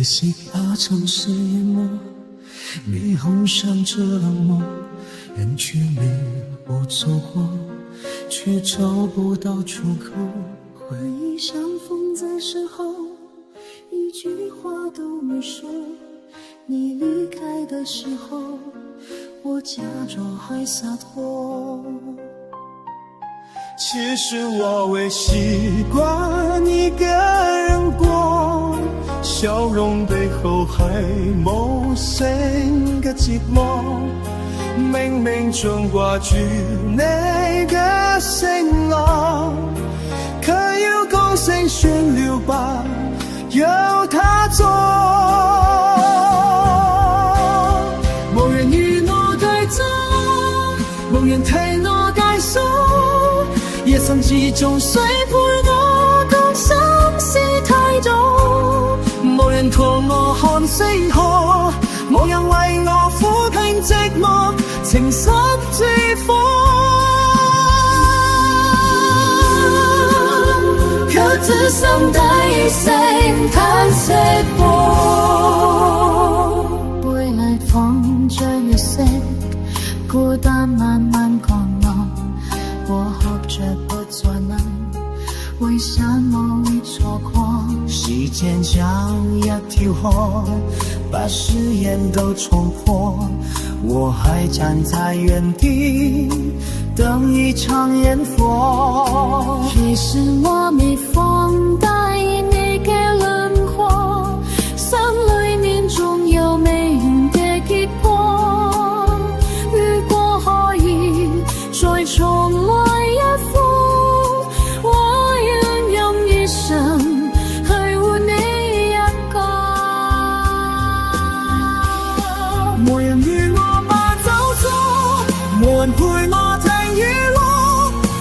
惜那城市淹没，霓虹闪着冷漠，人群里我走过，却找不到出口。回忆像风在身后，一句话都没说。你离开的时候，我假装还洒脱。其实我未习惯一个人过，笑容背後係無聲嘅折磨，冥冥中掛住你嘅承諾，可要講聲算了吧，由他做。無人與我對坐，無人替我解鎖，夜深之中誰陪我講心事太多，無人同我看星河，無人為我撫平寂寞，情失之火，卻只剩低聲嘆息過。背離風着月色，孤單慢慢降落，我喝着不再能，為什麼會錯過？時間像一條河，把誓言都衝破，我還站在原地等一場煙火。其實我沒放大你嘅輪廓，心裏面總有未完嘅結果，如果可以再重來一課，我願用一生去換你一個。無人與我把走錯，無人陪我聽雨落，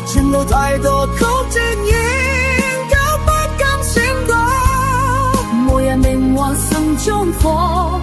前路太多曲折遠，久不敢閃躲，無人明我心中火。